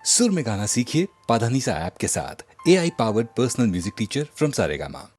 सुर में गाना सीखिए पाधानीसा ऐप के साथ। AI powered personal music teacher from Saregama.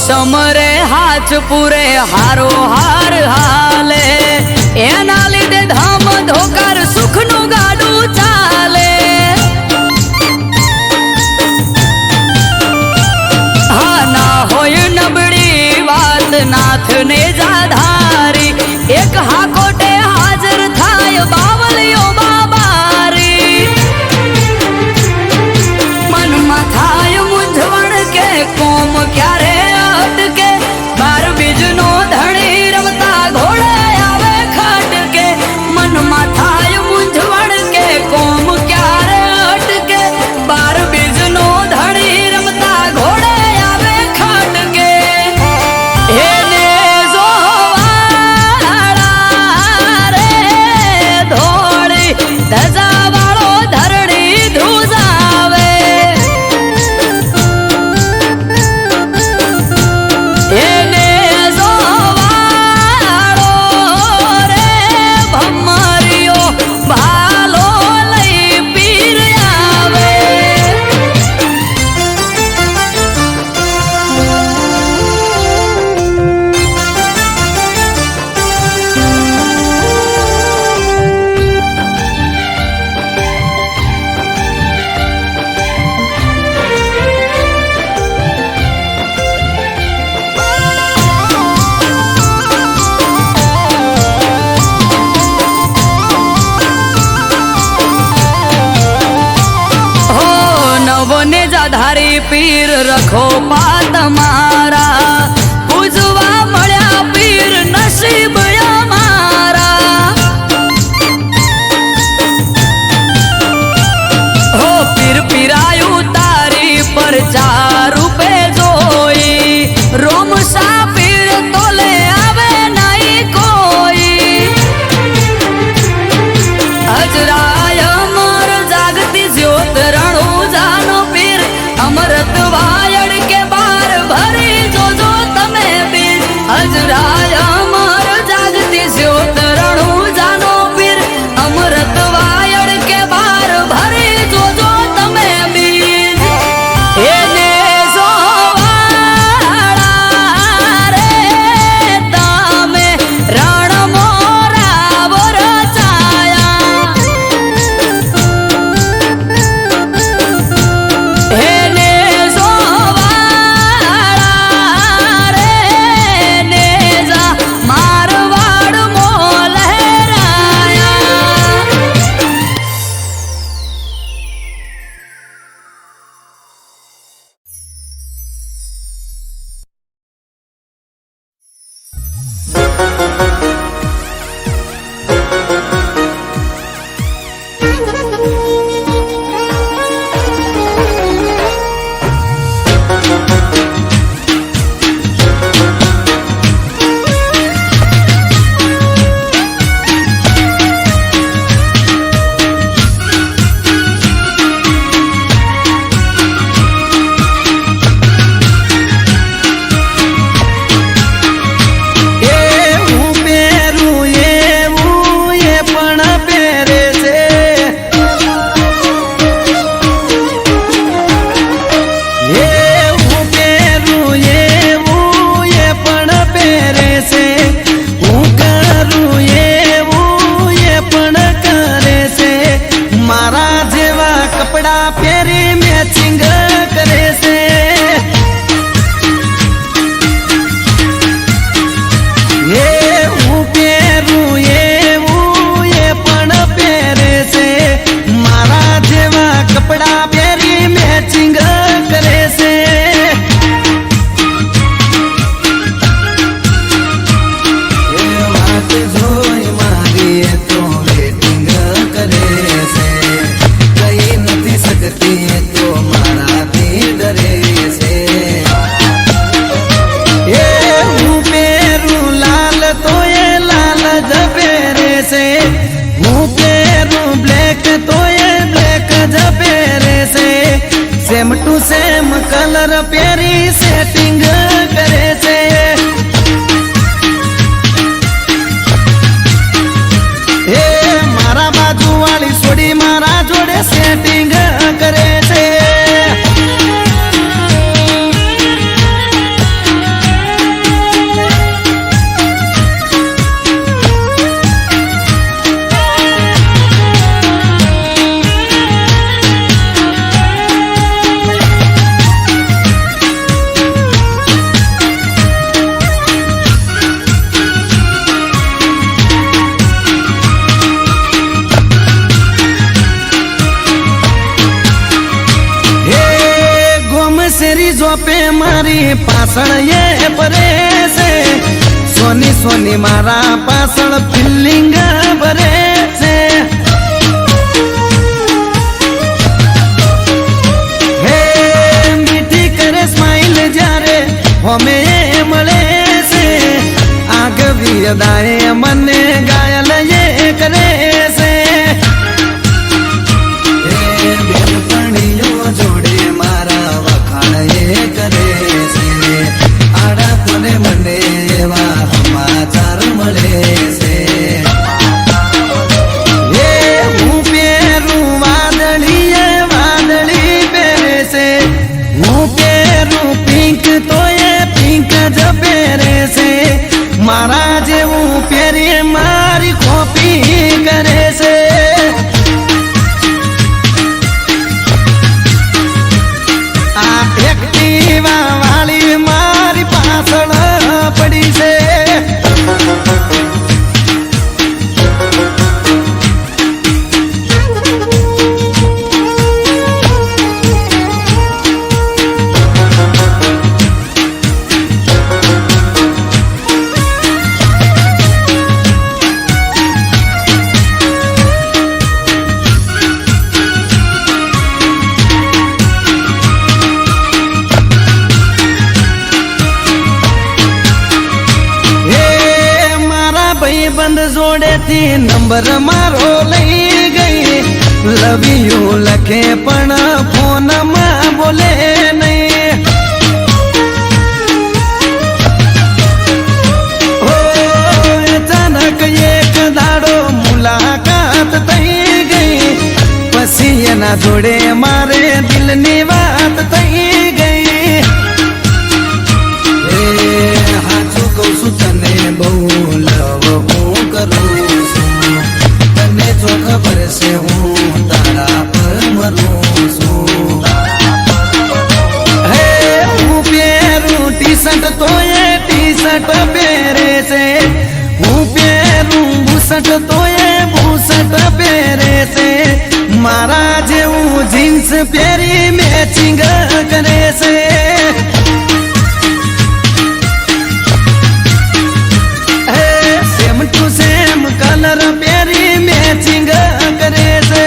समरे हाथ पूरे हारो हार हाले एना लीधे धाम धोकर सुखनु गाडू चाले। हा ना होय नबड़ी बात नाथ ने जाधारी एक हाकोटे हाजर थाय बावलियो बाबारी मन माथाय मुंझवण के कोम क्यारे बार बीजनो धणी रमता घोड़े आवे खट के मन माथाय मुंझवण के कोम क्यारे अटके बार बीजनो धणी रमता घोड़े आवे खट के हे ने जोवाड़ा रे धोड़ी धजा वालो धरणी धुजावे धारी पीर रखो पात मारा पूजवा मळ्या पीर नसीब मारा हो पीर पीरायु तारी पर 4 रूपे जोई रोम सा पीर तोले आवे नहीं कोई हजराय अमर जागती ज्योत रणु जानो पीर अमृत वायड़ के बार भरी जो जो सेम टू सेम कलर प्यारी सेटिंग करे छे। हे मारा बाजू वाली सोडी मारा जोड़े सेटिंग करे छे। पे मारी पासण ये परे से सोनी सोनी मारा पासण फिलिंग भरे से। हे मीठी करे स्माइल जारे हमें मले से आग भी अदाए मने गायल ये करे से। जोड़े मारा वखाण ये करे से आड़ा कोने मने एवा समाचार मळे से। ये हूँ पेरू वादળી पेरे से हूँ पेरू पिंक तो ये पिंक ज पेरे से मारा जेवू पेरी मारी कॉपी करे से। एक्टिवा वाली मारी पासण पड़ी से। बंद जोड़े थी नंबर मारो लई गई लव यू लखे पण फोन में बोले नहीं। हो अचानक एक दाड़ो मुलाकात थई गई पसी एना जोड़े मारे दिल नी बात थई गई। हाचू कहूं छुं तने बहु लव करूं छुं तने जो खबर से हूँ तारा पर मरूं छुं। हे हूँ पेरू टी शर्ट तो ये टी शर्ट पेरे से हूँ पेरू बूशर्ट तो ये बूशर्ट पेरे से मारा जेवू जीन्स पेरी मैचिंग करे से। કલર પહેરી મેચિંગ કરે છે.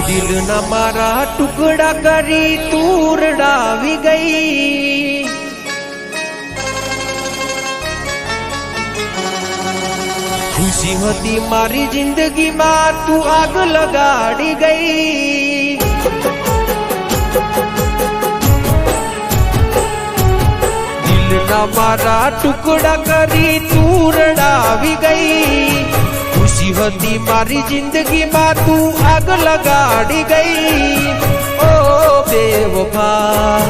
દિલના મારા ટુકડા કરી તું રડાવી ગઈ. ખુશી હતી મારી જિંદગીમાં તું આગ લગાડી ગઈ. દિલના મારા ટુકડા કરી તું રડાવી ગઈ. ખુશી હતી મારી જિંદગીમાં તું આગ લગાડી ગઈ. ઓ બેવફા,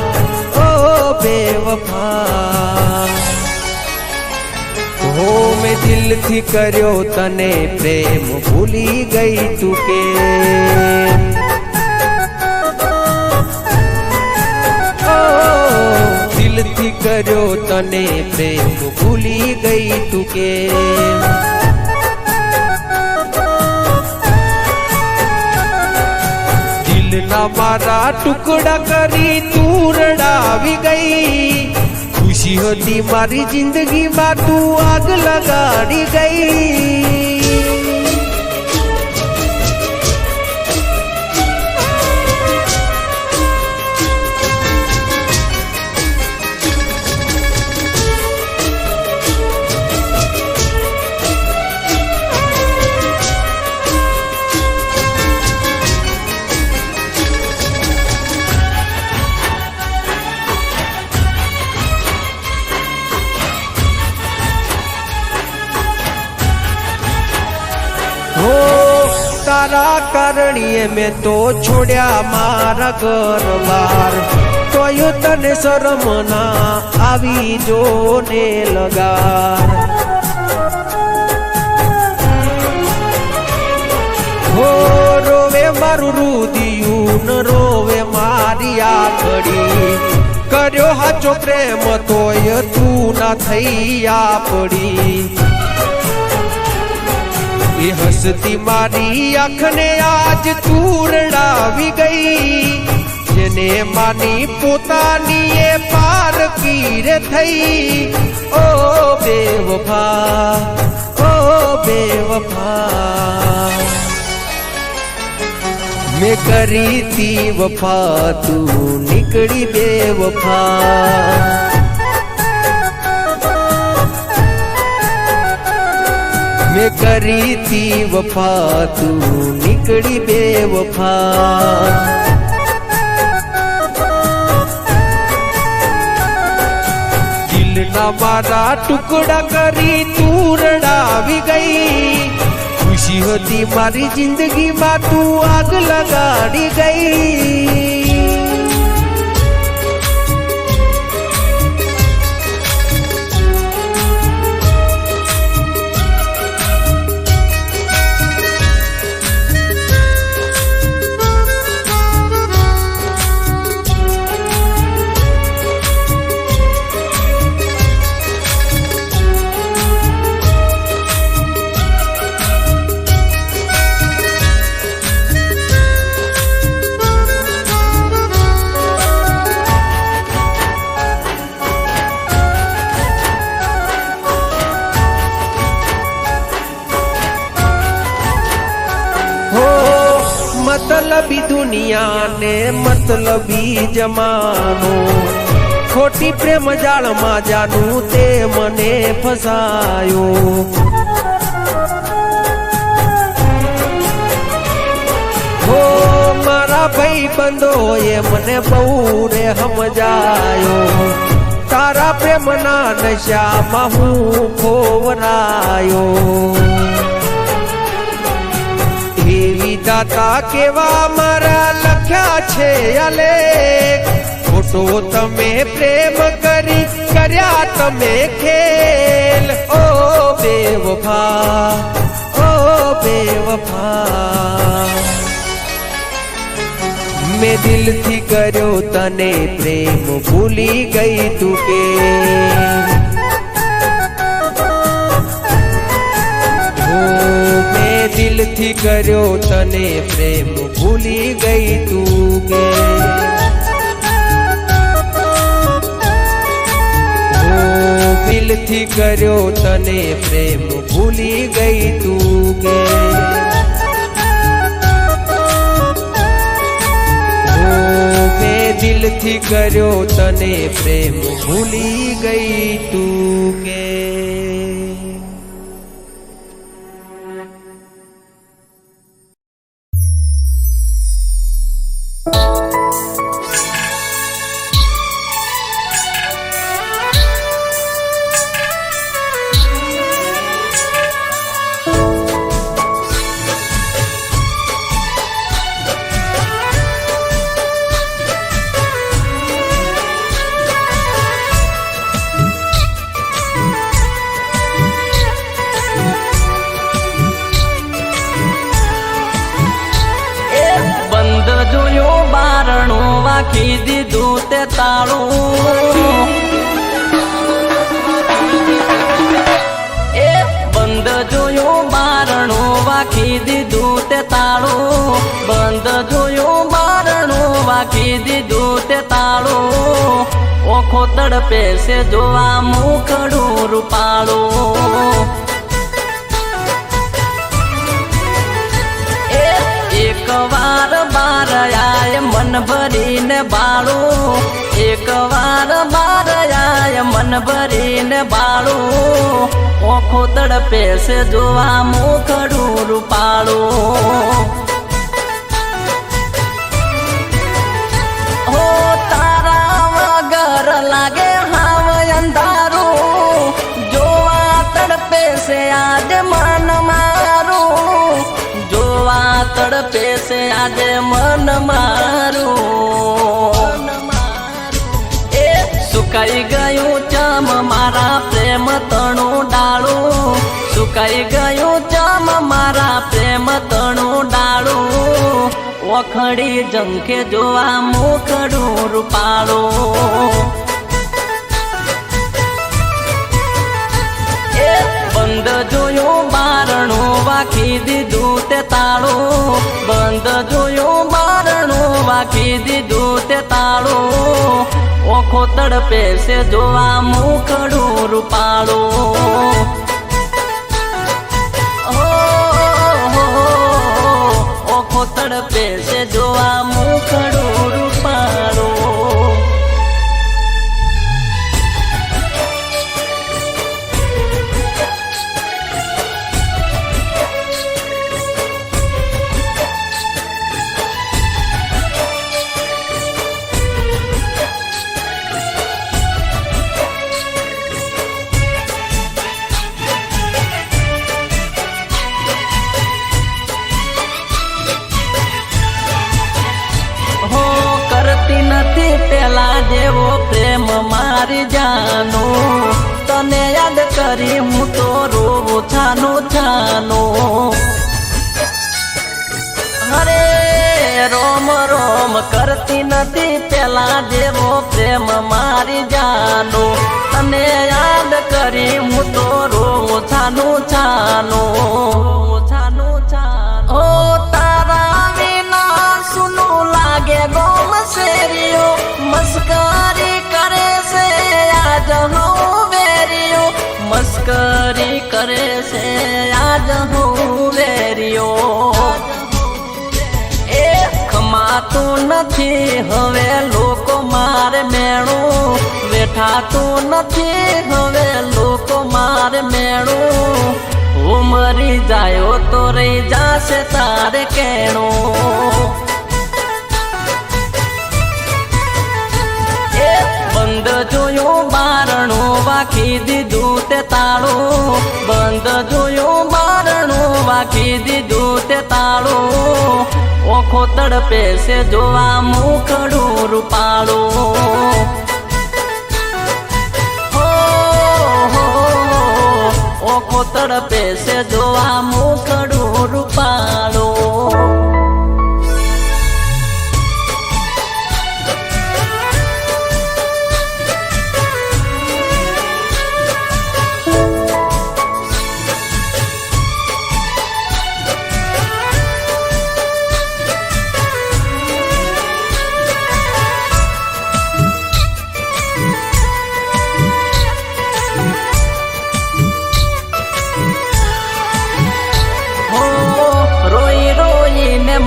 ઓ બેવફા, હો મેં દિલથી કર્યો તને પ્રેમ ભૂલી ગઈ તું કે. ઓ દિલથી કર્યો તને પ્રેમ ભૂલી ગઈ તું કે. દિલના મારા ટુકડા કરી તું રડાવી ગઈ. ખુશી હતી મારી જિંદગીમાં તું આગ લગાડી ગઈ. તારા કારણીએ મેં તો છોડ્યા મારા ઘર-બાર. તોય તને શરમ ના આવી જો ને લગાર. હો રોવે મારું રુદિયું ન રોવે મારી આખડી. કર્યો હાચો પ્રેમ તોય તું ના થઈ આપડી. એ હસતી મારી આંખને આજ તું રડાવી ગઈ. જેને માની પોતાની એ પારકી રે થઈ. ઓ બેવફા, ઓ બેવફા, મેં કરી તી વફા તું નીકળી બેવફા. મેં કરી તી વફા તું નીકળી બેવફા. દિલના મારા ટુકડા કરી તું રડાવી ગઈ. ખુશી હતી મારી જિંદગીમાં તું આગ લગાડી ગઈ. દુનિયાને મતલબી જમાનો ખોટી પ્રેમ જાળમાં જાનું તે મને ફસાયો હો મારા ભાઈ બંધોએ મને બહુ રે સમજાયો તારા પ્રેમના નશામાં હું ખોવરાયો એવી દાતા કેવા મારા લખ્યા છે આલેખ ખોટો તમે પ્રેમ કરી કર્યા તમે ખેલ ઓ બેવફા ઓ બેવફા મેં દિલથી કર્યો તને પ્રેમ ભૂલી ગઈ તું કે મેં દિલથી કર્યો તને પ્રેમ ભૂલી ગઈ તું કે દિલથી કર્યો તને પ્રેમ ભૂલી ગઈ તું કે મેં દિલથી કર્યો તને પ્રેમ ભૂલી ગઈ તું કે રાખી દીધું તે તાળું એ બંધ જોયું બારણું વાખી દીધું તે તાળું બંધ જોયું બારણું વાખી દીધું તે તાળું ઓખો તડપે છે જોવા મુખડું રૂપાળું એક વાર બાર આય મન ભરીને બાળું એક વાર બાર આય મન ભરીને બાળું ઓખો તડપે છે જોવા મુખડું રૂપાળું હો તારા વગર લાગે હાવ અંધારું જોવા તડપે છે આજે મન મારું જોવા તડપે છે આજે મન મારું એ સુકાઈ ગયું ચમ મારા પ્રેમ તણું ડાળું સુકાઈ ગયું ચમ મારા પ્રેમ તણું ડાળું ઓખડી ઝંખે જોવા મુખડું રૂપાળું બંધ જોયું બારણું વાખી દીધું તે તાળું બંધ જોયું બારણું વાખી દીધું તે તાળું ઓખો તડપે છે જોવા મુખડું રૂપાળું ઓખો તડપે છે જોવા મુખડું રૂપાળું નથી પેલા જેવો પ્રેમ મારી જાનું તને યાદ કરી હું તો રોવું છાનું છાનું અરે રોમ રોમ કરતી નથી પેલા જેવો પ્રેમ મારી જાનું તને યાદ કરી હું તો રોવું છાનું છાનું છાનું છાનું ઓ તારા વિના સુનું લાગે ગોમ શેરીઓ મસ્કરી કરે છે આજ હું વેરીઓ મસ્કરી કરે છે આજ હું વેરીઓ એ ખમા નથી હવે લોકો મારે મેણું, વેઠાતું નથી હવે લોકો મારે મેણું, હું મરી જાયો તો રહી જાશે તારે કેણું. બંધ જોયું બારણું વાખી દીધું તે તાળું, બંધ જોયું બારણું વાખી દીધું તે તાળું, ઓખો તડપે છે જોવા મુખડું રૂપાળું. ઓખો તડપે છે જોવા મુખડું રૂપાળું.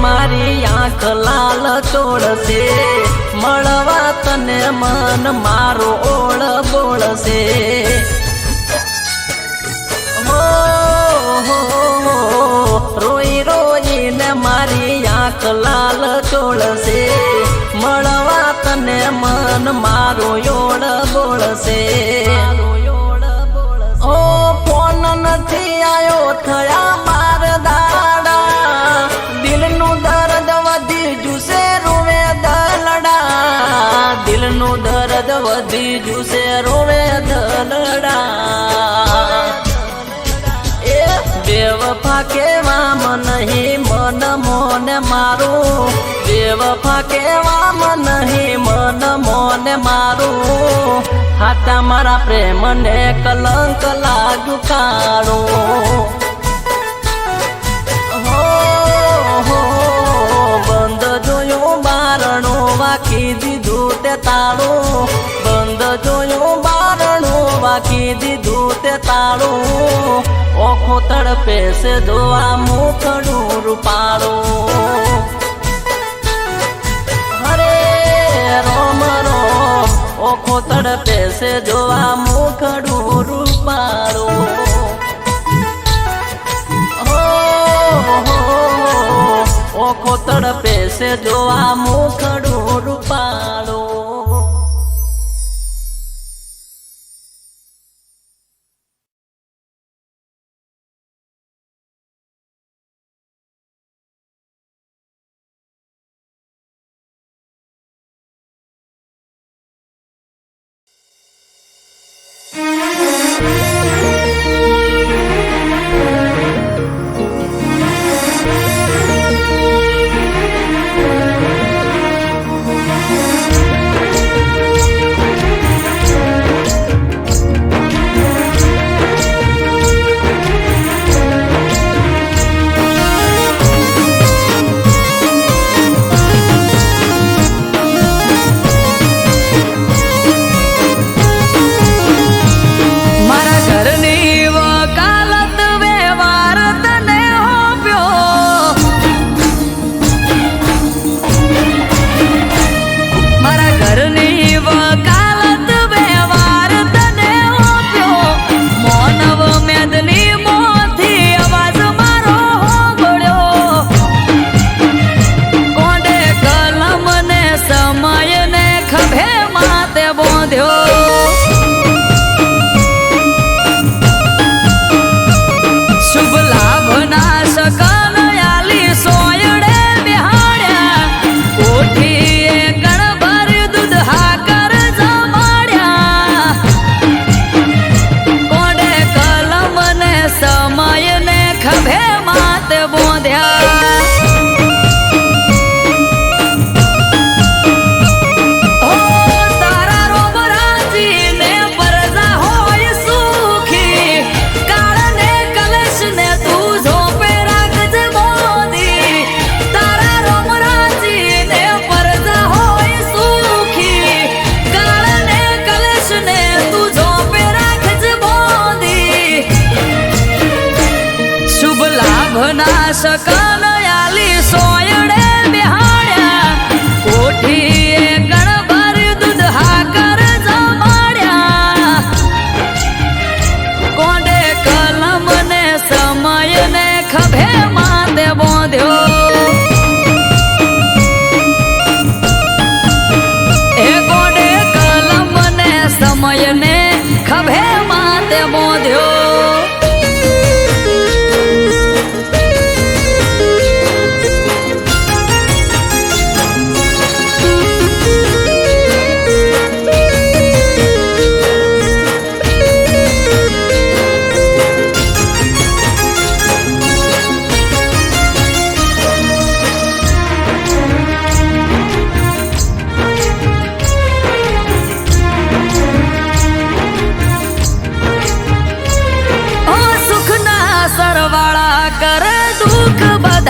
મારી આંખ લાલ ચોળશે, મળવા તને મન મારો ઓળ બોળશે. રોઈ રોઈને મારી આંખ લાલ ચોળશે, મળવા તને મન મારો ઓળ બોળશે. ઓ ફોન નથી આયો થયા બાર દાડા, દિલનું દર્દ વધી જુસે રોવે દલડા, દિલનું દર્દ વધી જુસે રોવે દલડા. એ બેવફા કેવામાં નહીં મન મોને મારું, બેવફા કેવામાં નહીં મન મોને મારું, હાટા મારા પ્રેમને કલંક લાગ્યું કાળું. બંધ જોયું બારણું વાખી દીધું તે તાળું, બંધ જોયું બારણું વાખી દીધું તે તાળું, ઓખો તડપે છે જોવા મુખડું રૂપાળું. હરે રોમ રોમ ઓખો તડપે છે જોવા મુખડું રૂપાળું. ઓખો તડપે છે જોવા મુખડું રૂપાળું.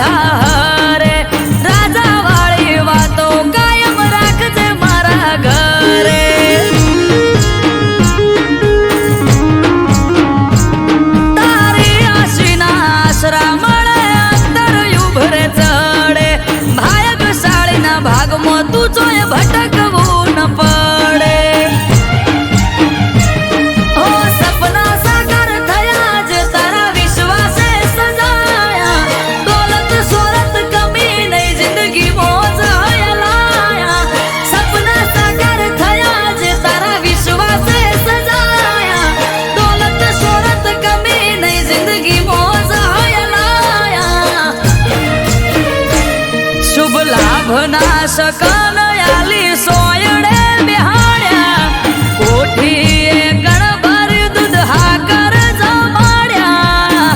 બધા રે રાજા વાળી વાતો કાયમ રાખજે મારા ઘરે. તારી આશીના આશરા મળે અંતર ઉભરે ચડે ભાગ્યશાળીના ભાગમાં તું જોય ભટકવું ન પડે. ઓ સપના સાકાર થયા જે તારા વિશ્વાસે સજાયા દોલત સોરત કમી નહીં જિંદગી મોજ હયલાયા. સપના સાકાર થયા જે તારા વિશ્વાસે સજાયા દોલત સોરત કમી નહીં જિંદગી મોજ હયલાયા. શુભ લાભ ના શકન આલી સોયડે બિહાડ્યા કોઠીએ ગણભર દૂધ હાકર જમાડ્યા.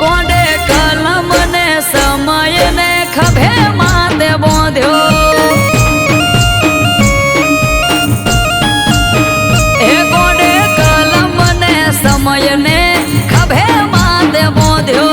કોંડે કલમ ને સમય ને ખભે માથે બોંધ્યો એ કોંડે કલમ ને સમય ને ખભે માથે બોંધ્યો.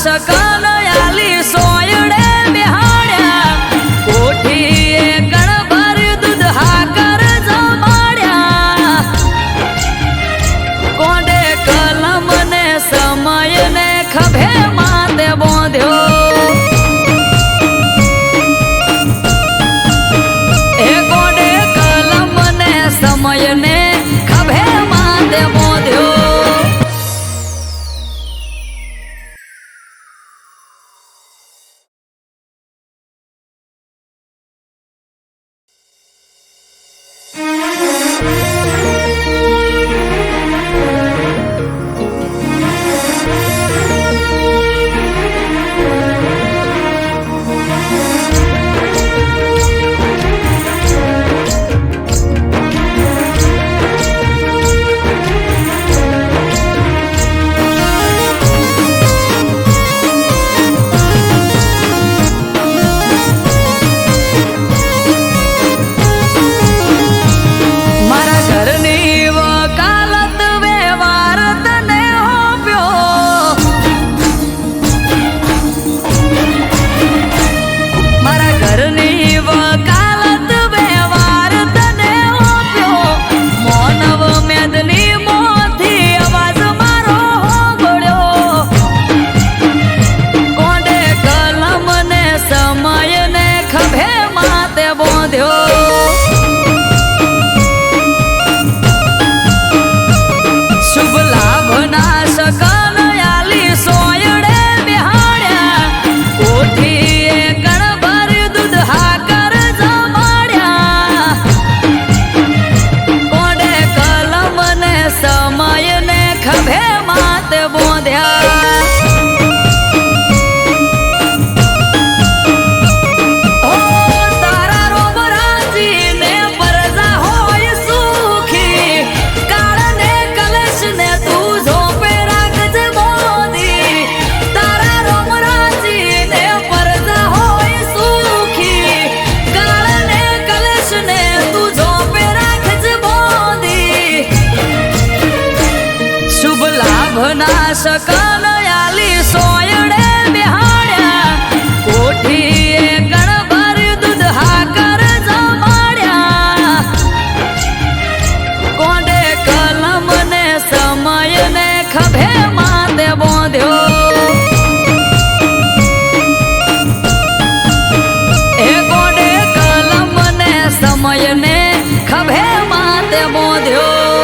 શકન આલી સોયડે બિહાડ્યા કોઠીએ ગણભર દૂધ હાકર જમાડ્યા. કોંડે કલમ ને સમય ને ખભે માથે બોંધ્યો એ કોંડે કલમ ને સમય ને ખભે માથે બોંધ્યો. લાભના શકન આલી સોયડે બિહાડ્યા કોઠીએ ગણભર દૂધ હાકર જમાડ્યા કોંડે કલમ ને સમય ને ખભે માથે બોંધ્યો એ કોંડે કલમ ને સમય ને ખભે માથે બોંધ્યો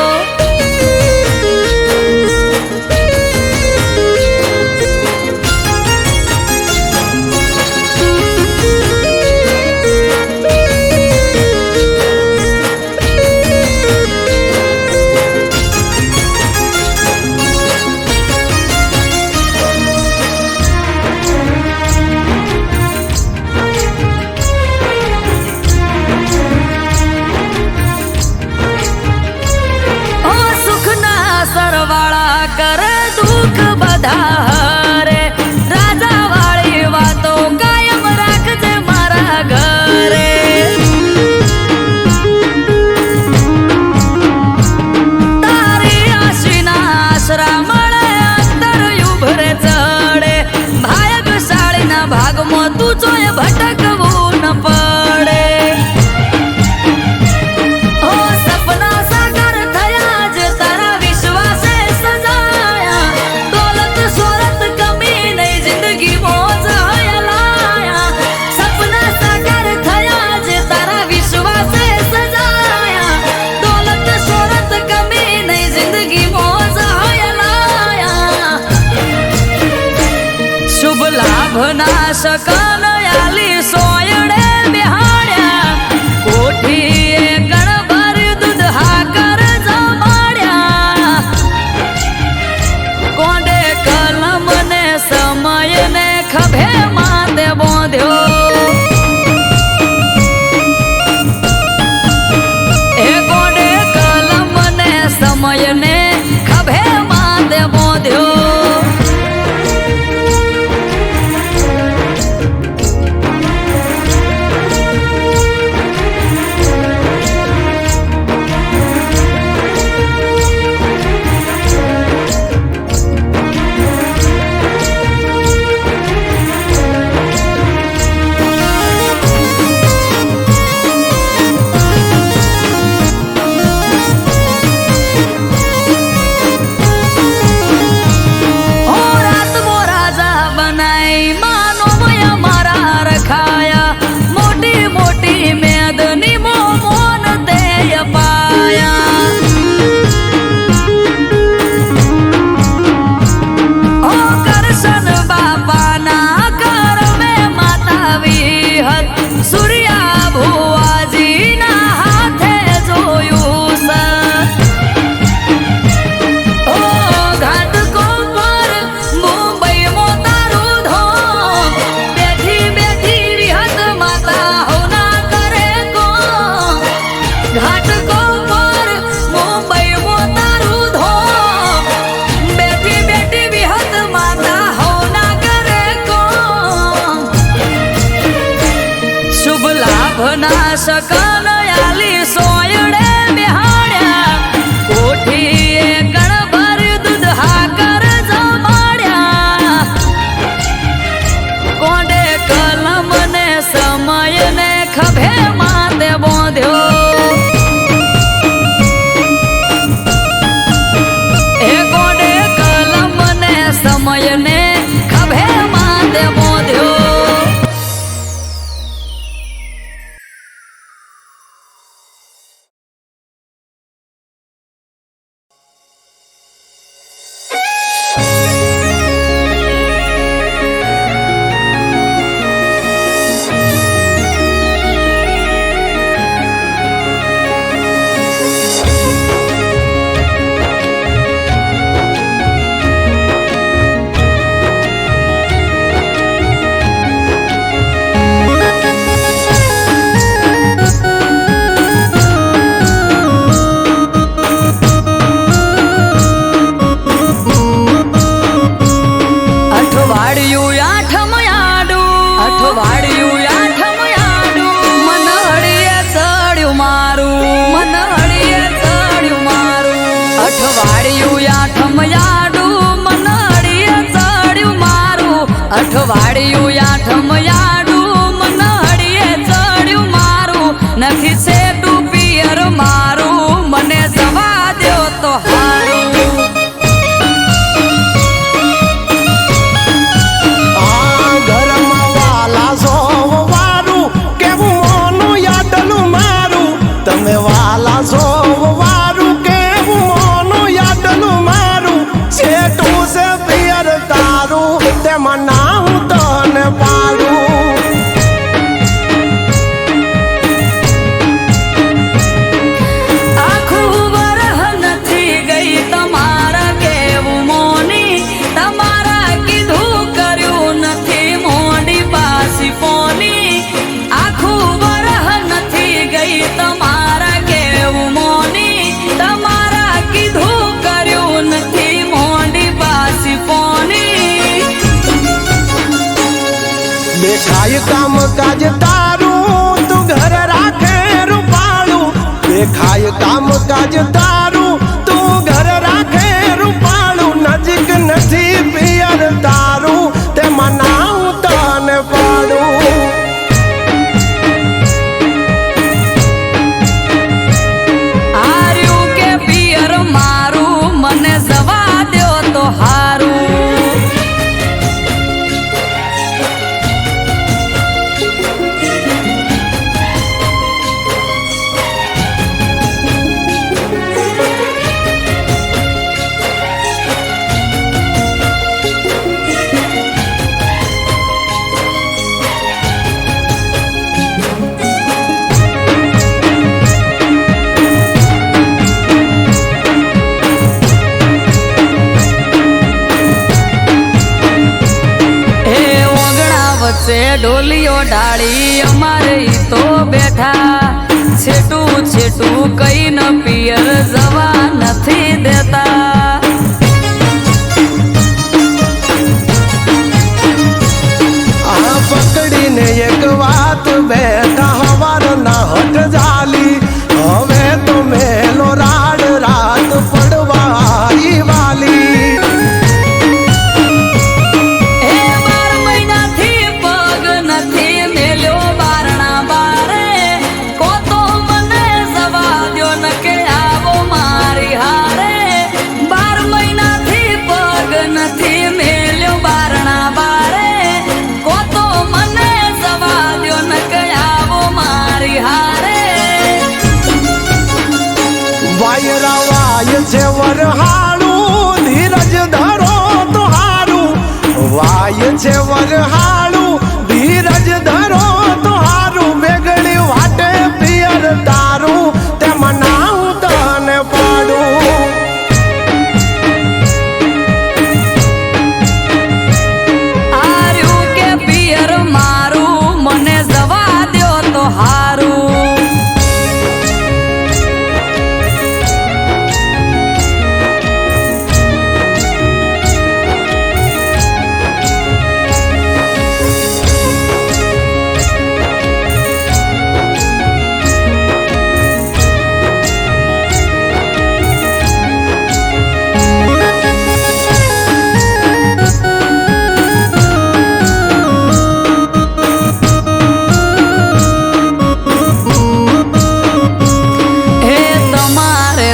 સરવાળા કરે દુઃખ બધા હરે રાજા વાળી વાતો કાયમ રાખજે મારા ઘરે તારી આશીના આશરા મળે અંતર ઉભરે ચડે ભાગ્યશાળીના ભાગમાં તું જોય ભટકવું ન પડે લાભના શકન આલી સોયડે બિહાડ્યા કોઠીએ ગણભર દૂધ હાકર જમાડ્યા કોંડે કલમ ને સમય ને ખભે માથે બોંધ્યો એ કોંડે કલમ ને સમય ને ખભે માથે બોંધ્યો લાભના શકન આલી સોયડે બિહાડ્યા કોઠીએ ગણભર દૂધ હાકર જમાડ્યા કોંડે કલમ ને સમય ને ખભે માથે બોંધ્યો એ કોંડે કલમ ને સમય ને ખભે માથે બોંધ્યો લેવું છે પિયર તારું તેમાં ના હું તને પાડું આખું વરહ નથી ગઈ તમારા કેવું મોની તમારા કીધું કર્યું નથી મોડી પાસી ફોની આખું વરહ નથી ગઈ તમારા કેવું મોની તમારા કીધું કર્યું નથી મોડી પાસી ફોની દેખાય કામ કાજ તારું તું ઘર રાખે રૂપાળું દેખાય કામ કાજ તારું તું ઘર રાખે રૂપાળું નજીક નથી પિયર તારું તેમાં ના હું તને પાડું આર્યું કે પિયર મારું મને જવા દ્યો તો હારું ઢોલિયો ડાળી અમારે તો બેઠા છેટું છેટું કઈ ન પિયર જવા નથી દેતા આ પકડીને એક વાત બેઠા હવાર ના હટ જાલી હવે તો મેલો રાડ રાત પડવાઈ વાલી છે વરહાળું ધીરજ ધરો તો હારું વાય છે વરહાળું ધીરજ ધરો તો હારું બેગડી વાટે પિયર તારું તેમાં ના હું તને પાડું આર્યું કે પિયર મારું મને જવા દ્યો તો હારું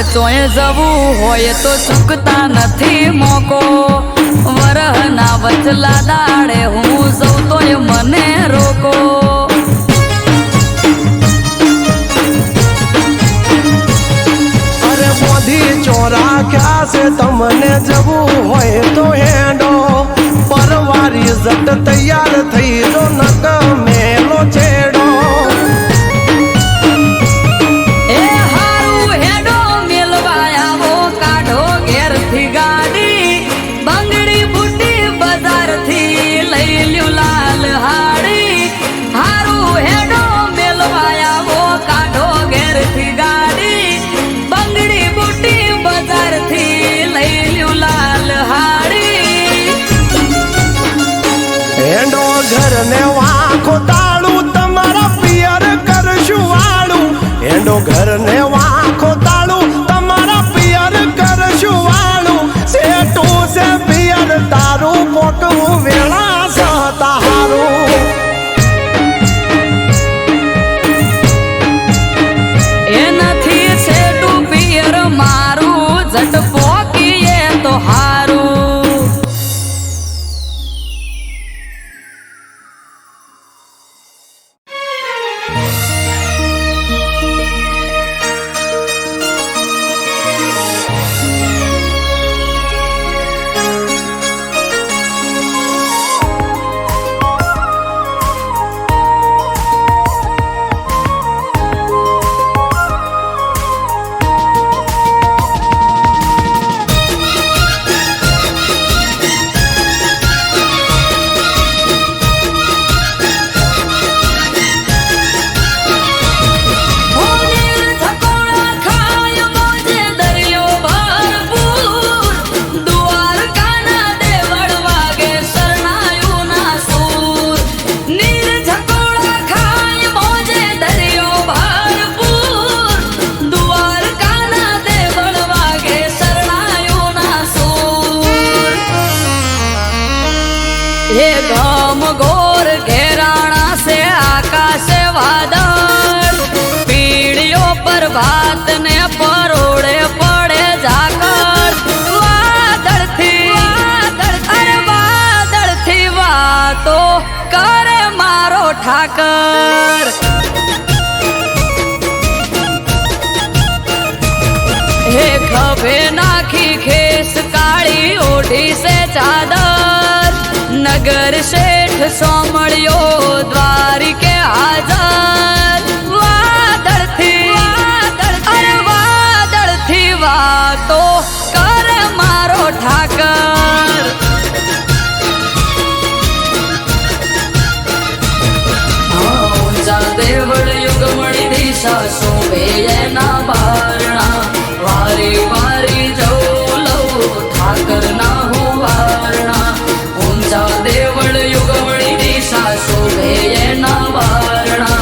ચોય જવું હોય તો ચૂકતા નથી મોકો વરહના વચલા દાડે હું જઉં તોય મને રોકો અરે મોધી ચોરા ક્યાં છે તમને જવું હોય તો હેડો પરવારી જટ તૈયાર થઈ જો નક મેલો છેડો ઘરને વાંખો हे घम घोर घेराणा से आकाश वादळ पीड़ियों पर भात ने परोड़े पड़े झाकड़ वादळ थी अरे वादळ थी वातो करे मारो ठाकर हे खभे नाखी खेस काली ओढ़ी से चादर नगर शेठ सोमड़ियो द्वारिके हाजर वादळ थी अरे वादळ थी वातो कर मारो ठाकर ऊंचा देवळ युगमणी दिशा शोभे एना बारणा वारी वारी जाऊ लव ठाकर ना हो वारणा ऊंचा देवळ युगमणी दिशा शोभे एना वारणा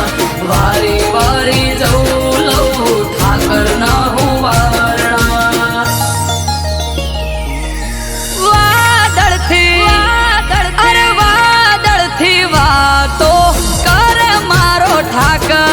वारी वारी जाऊ लव ठाकर ना हो वारणा वादळ थी अरे वादळ थी वातो कर मारो ठाकर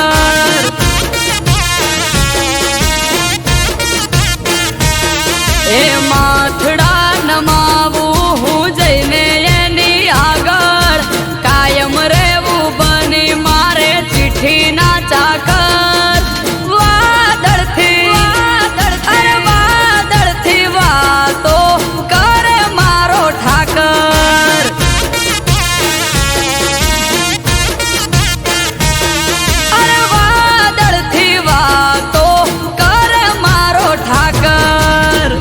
ए माथड़ा नमावू हूँ जईने एनी आगळ कायम रेवू बनी मारे चिट्ठी ना चाकर वादळ थी अरे वादळ थी वातो करे मारो ठाकर अरे वादळ थी वातो करे मारो ठाकर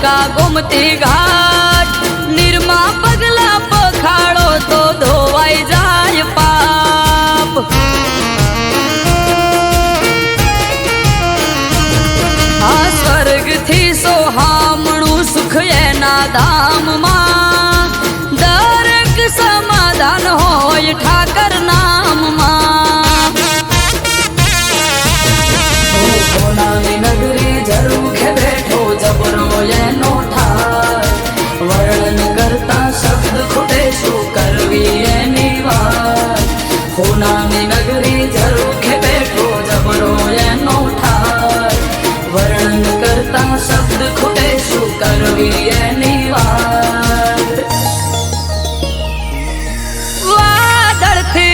का गोमती घाट निर्मा पगला पखाड़ो तो धोवाई जाय पाप आ स्वर्ग थी सोहामणु सुख एना धाम मां दरेक समाधान होय ठाकर नाम मां सोनानी नगरी झरूखे बैठो जबरो एनो ठार वर्णन करता शब्द खुटे शू करवी एनी वार सोनानी नगरी झरूखे बैठो जबरो एनो ठार वर्णन करता शब्द खुटे शू करवी एनी वार वादळ थी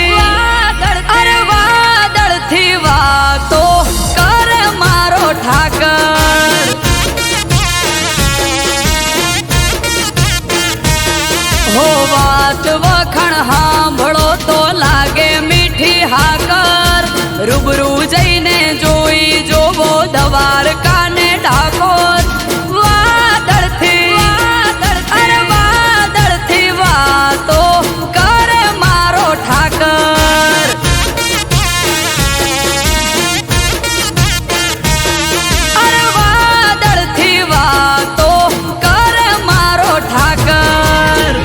अरे वादळ थी वातो कर मारो ठाकर हो वात वखण हांभळो तो लागे मीठी हाकर रूबरू जईने जोई जोवो द्वारका ने ડાકોર વાદળ થી અરે વાદળ થી વાતો કરે મારો ઠાકર અરે વાદળ થી વાતો કરે મારો ઠાકર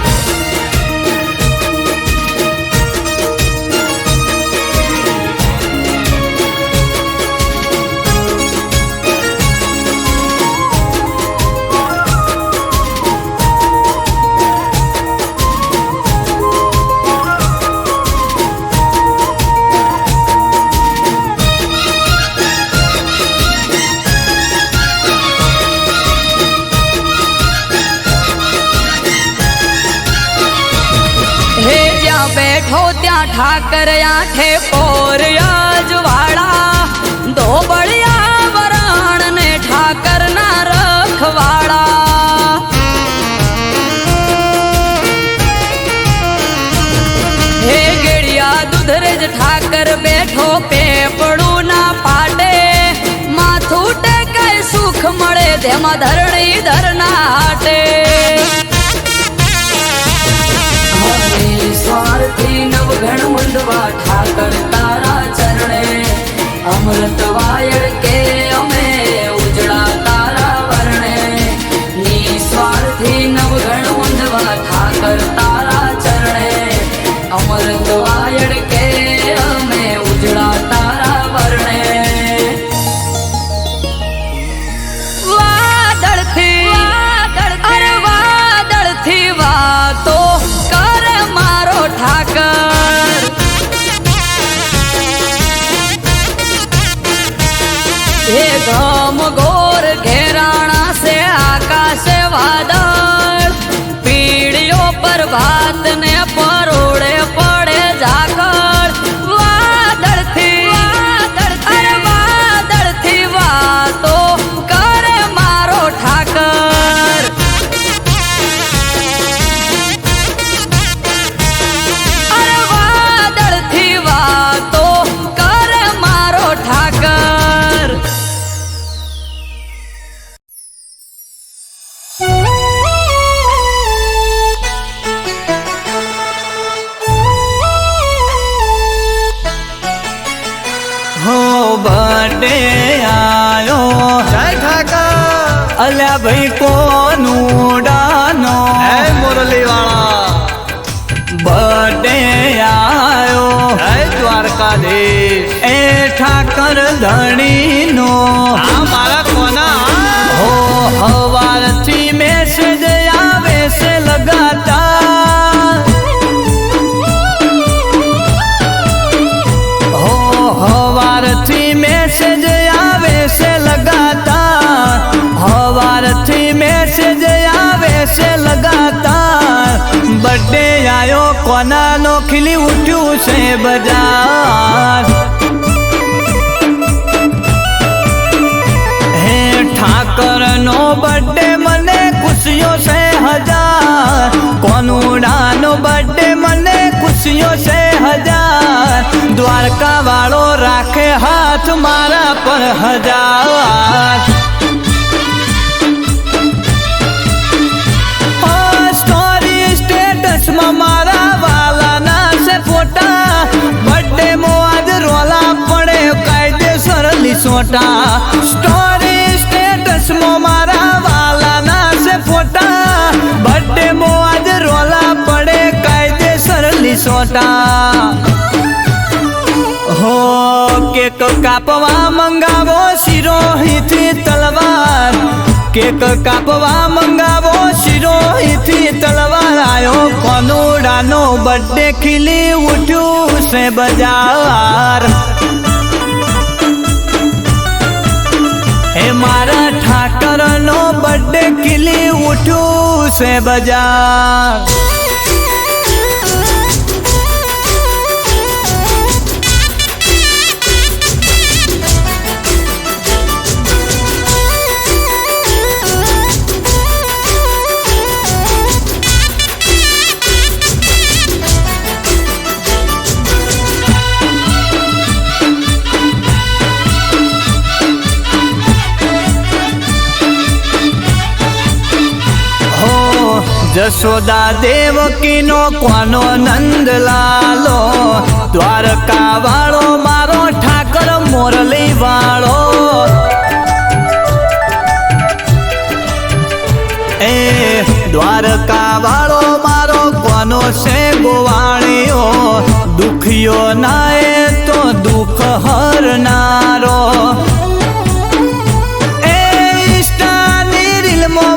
बैठो त्या ठाकर आठे पोर अजवाड़ा धोबड़िया वराण ने ठाकर ना रखवाड़ा हे गेड़िया दुधरेज ठाकर बैठो पेपड़ू ना पाटे माथू टेकाय सुख मळे તેમાં ધરણી ધરના હાટે સ્વાર્થી નવઘણ મુંડવા ઠાકર તારા ચરણે અમૃત વાયર કે અમે ઉજળા તારા વર્ણે નિસ્વાર્થી નવઘણ મુંડવા ઠાકર તારા ચરણે અમૃત વાયર કે અમે ઉજળા તારા વર્ણે વાદળથી વાતો કરે મારો ઠાકર એ ગમ ગોર ઘેરાણા से आकाश वादळ पीड़ियों पर भात ने परोड़े पड़े झाकड़ वादळથી वातो करे मारो ઠાકર વાદળથી વાતો કરે મારો ઠાકર हो बर्थडे आयो जय ठाकर अल्या भाई कोनू डानो मुरली वाला बर्थडे आयो जय द्वारकाधीश ए ठाकर धणी नो मारा कोना हो हवारथी मैसेज आवे से लगातार हो हवारथी मैसेज आवे से लगातार हवारथी मैसेज आवे से लगातार बर्थडे आयो कोना नो खिली उठ्यू से बाजार हे ठाकर नो बर्थडे मने खुशियों से हजार कोनुड़ा नो बर्थडे मने खुशियों से हजार द्वारका वालो राखे हाथ मारा पर हजार स्टोरी स्टेटस में मारा वाला ना से फोटा बर्थडे मो आज रोला पड़े कायदेसर लिसोटा स्टोरी स्टेटस में मारा वाला ना से फोटा बर्थडे मो आज रोला पड़े कायदेसर लिसोटा हो केक कापवा मंगावो शिरोहीथी तलवार केक कापवा मंगावो शिरोहीथी तलवार आयो कोनुडानो बर्थडे खिली उठ्यू से बाजार हे मारा ठाकर नो बर्थडे खिली उठ्यू से बाजार जसोदा देवकी नो कोनो नंद लालो द्वारका वालो मारो ठाकर मोरली वालो ए द्वारका वालो मारो कोनो से गोवाणियो दुखियो नाए तो दुख हरनारो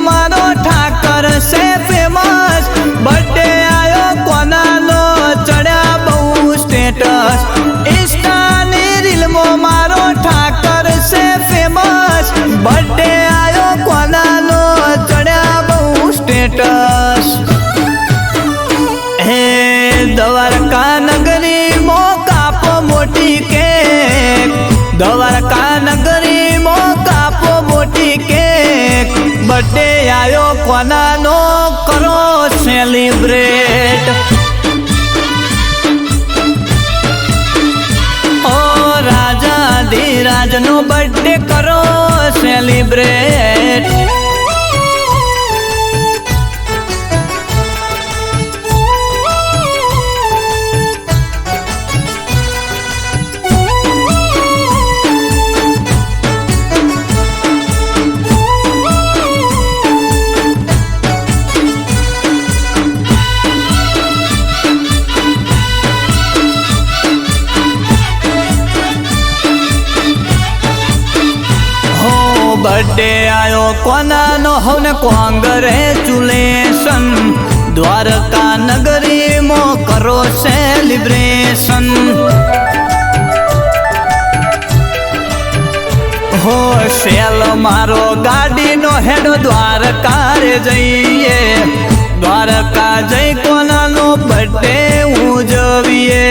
मारो ठाकर से फेमस बर्थडे आयो कोना नो चढ़ा बहु स्टेटस इंस्टानी रील मो मारो ठाकर से फेमस बर्थडे आयो कोना नो चढ़ा बहु स्टेटस हे द्वारका नगरी मो कापो मोटी केक द्वारका नगरी मो कापो मोटी केक बर्थडे आयो कोना नो करो सेलिब्रेट ओ राजा धीराज नो बर्थडे करो सेलिब्रेट बर्थडे आयो कोनानो हवने कोंग्रेचुलेशन द्वारका नगरी मो करो सेलिब्रेशन हो सेल मारो गाड़ी नो हेडो द्वारका रे जइए द्वारका जई कोनानो बर्थडे उजवीए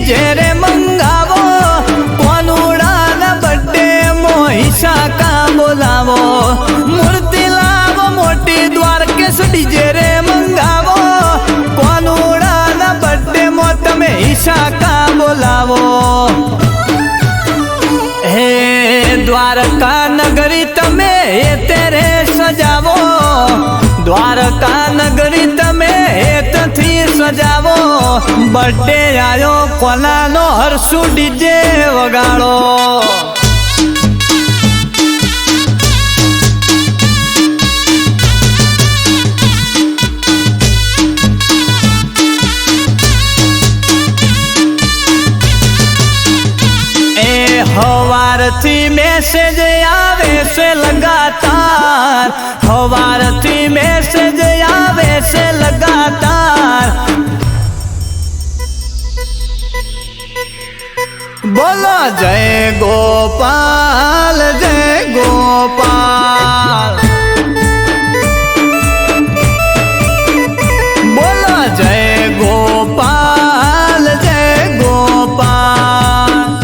जेरे मंगावो कोनुड़ा ना बर्थडे मोहिशा का बोलावो मूर्ति लावो मोटी द्वारकेश डीजे रे मंगावो कोनुड़ा ना बर्थडे मो तमे ईशा का बोलावो हे द्वारका नगरी तमे तेरे सजावो द्वारका नगरी तमे थी सजावो बर्थडे आयो कोनानो हरसू डीजे वगाड़ो हवार थी मैसेज आवे से लगातार हवार थी मैसेज आवे से लगातार बोलो जय गोपाल जय गोपाल बोलो जय गोपाल जय गोपाल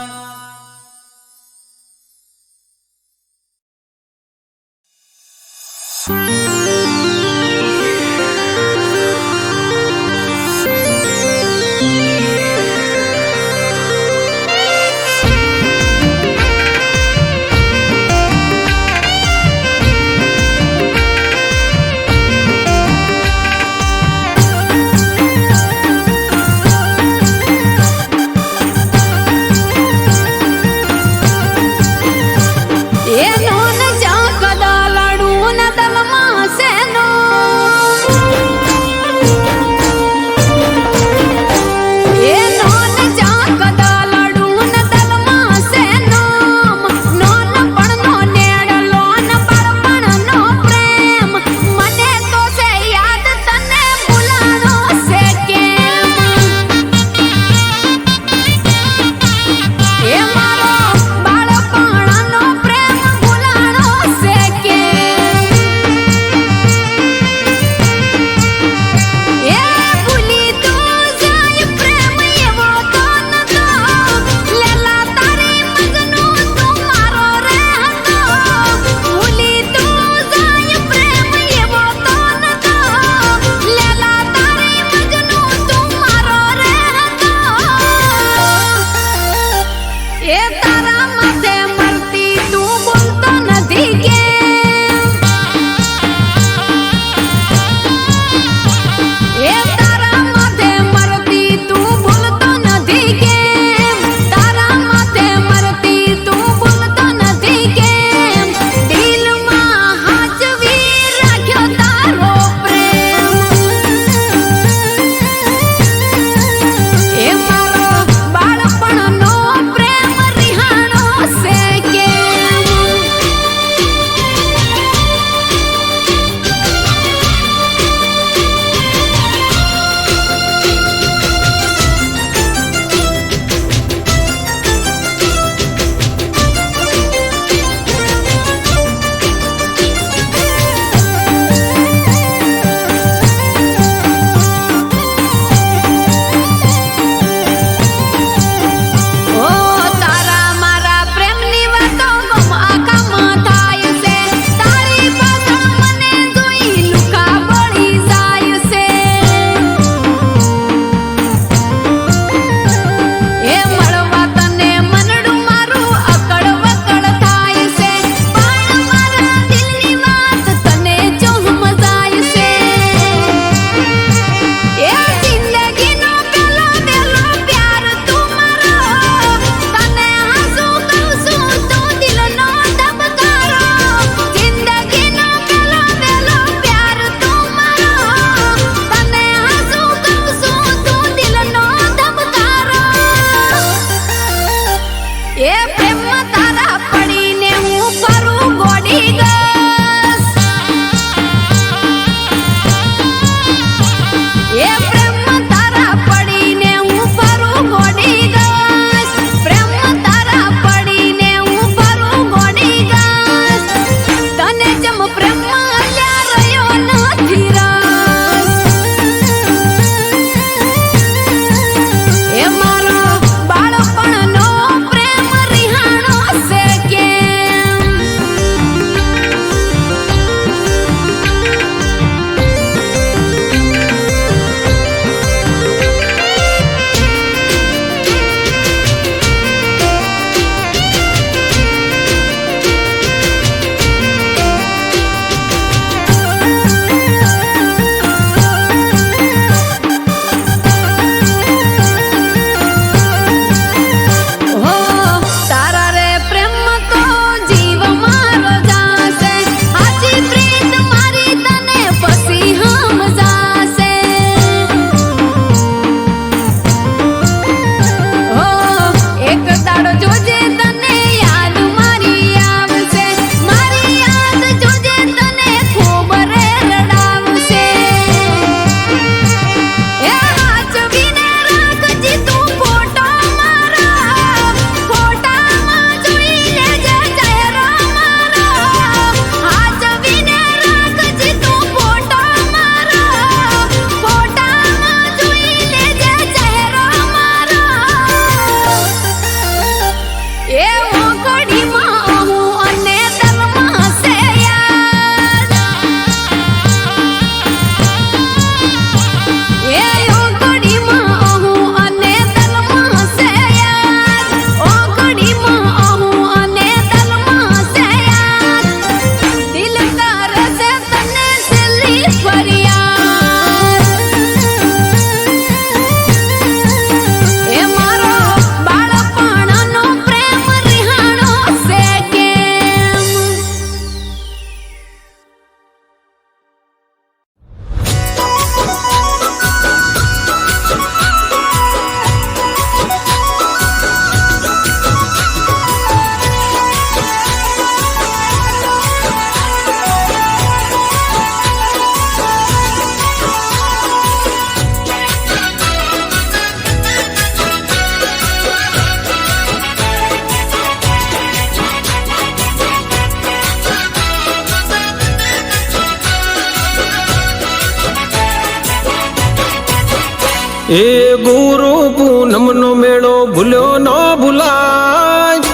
એ ગુરુ પૂનમનો મેળો ભૂલ્યો ન ભૂલાય,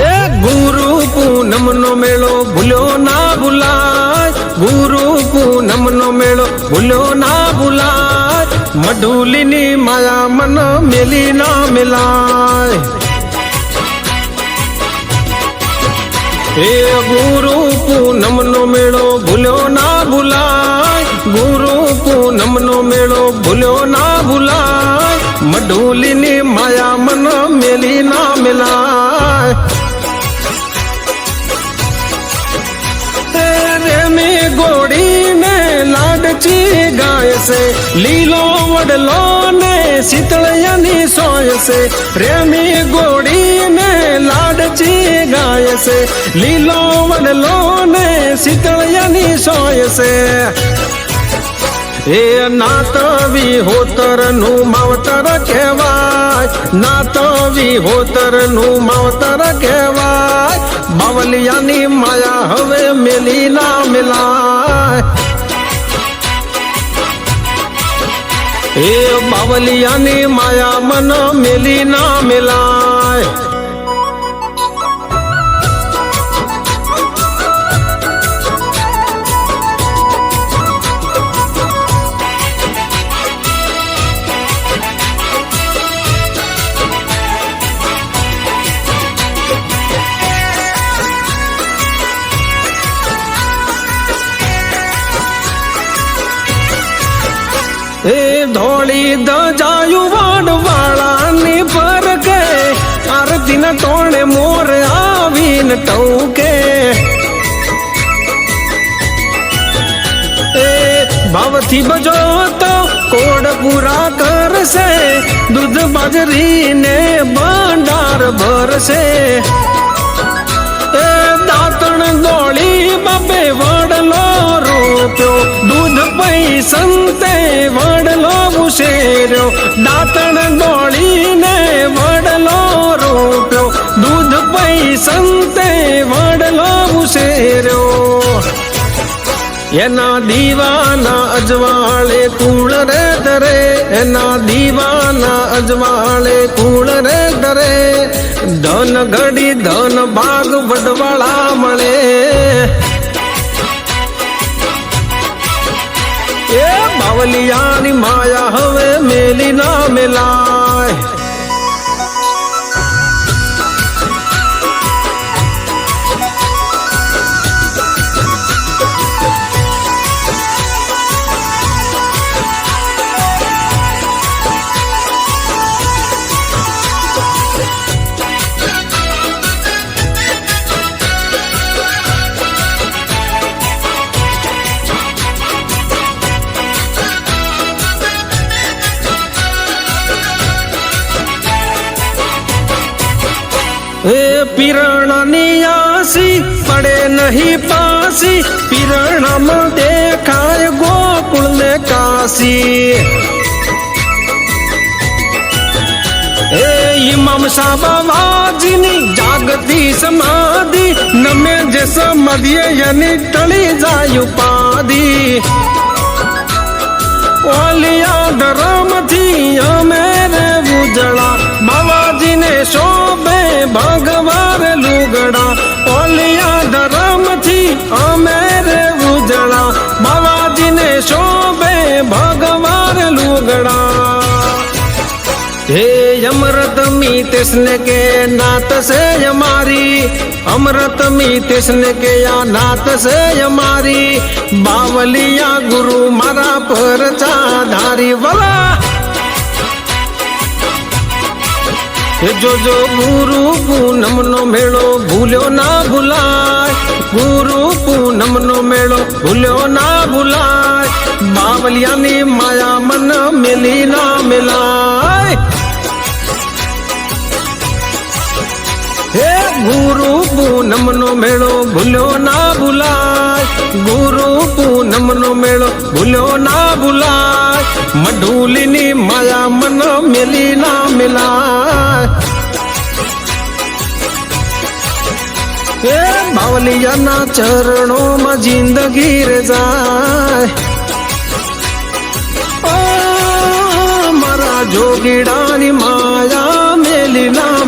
એ ગુરુ પૂનમનો મેળો ભૂલ્યો ના ભૂલાય, ગુરુ પૂનમનો મેળો ભૂલ્યો ના ભૂલાય, મઢુલીની માયા મન મેલી ના મેલાય. એ ગુરુ પૂનમનો મેળો ભૂલ્યો ના ભૂલાય, ગુરુ પૂનમનો મેળો ભૂલ્યો ના ભૂલાય, મઢુલીની માયા મન મેલી ના મેલાય. રેમી ગોડીને લાડચી ગાય છે, લીલો વડલો ને શીતળિયાની સોય છે, રેમી ગોડીને લાડચી ગાય છે, લીલો વડલો ને શીતળિયાની સોય છે. એ નાતવી હોતર નું માવતર કહેવાય, નાતવી હોતર નું માવતર કહેવાય, બાવલિયાની માયા હવે મેલી ના મેલાય. એ બાવલિયાની માયા મન મેલી ના મેલાય. એ ધોળી દજાયું વાડવાળાની પર કે આરતી ન ટોણે મોર આવીને ટૌકે. એ ભાવથી બજો તો કોડ પૂરા કરશે, દૂધ બાજરીને ભંડાર ભરશે. એ દાંતણ દોડી બાપે વડલો રોપ્યો, દૂધ પૈ સંતે વડલો ઉછેર્યો, દાંતણ દોડીને વડલો રોપ્યો, દૂધ પૈ સંતે વડલો ઉછેર્યો. એના દીવાના અજવાળે કુળ રે ડરે, એના દીવાના અજવાળે કુળ રે ડરે, ધન ઘડી ધન ભાગ વડવાળા મળે. એ બાવલિયાની માયા હવે મેલી ના મેલાય. એ પીરણાની આસી પડે નહીં પાસી, પીરણામાં દેખાય ગોકુળ ને કાશી. એ ઇમામ સાબાવાજીની જાગતી સમાધિ, નમે જે સમાધિએ એની ટળી જાય ઉપાધિ. ઓલિયા ધરમથી અમે રે ઉજળા, બાવાજીને શોભે ભગવાર લુગડા. ઓલિયા ધરમથી અમે રે ઉજળા, બાવાજીને શોભે ભગવાર લુગડા. હે અમૃત મીતેશ ને કે નાત છે અમારી, અમૃત મીતેશ ને કે આ નાત છે અમારી, બાવલિયા ગુરુ મારા પર ચાધારી વલા. એ જોજો ગુરુ પૂનમનો મેળો ભૂલ્યો ના ભૂલાય, ગુરુ પૂનમનો મેળો ભૂલ્યો ના ભૂલાય, બાવલિયાની માયા મન મેલી ના મેલાય. હે ગુરુ પૂનમનો મેળો ભૂલ્યો ના ભૂલાય, ગુરુ પૂનમનો મેળો ભૂલ્યો ના ભૂલાય, મઢુલીની માયા મન મેલી ના મેલાય. એ બાવલિયાના ચરણોમાં જિંદગી રે જાય, જોગીડાની માયા મેલીના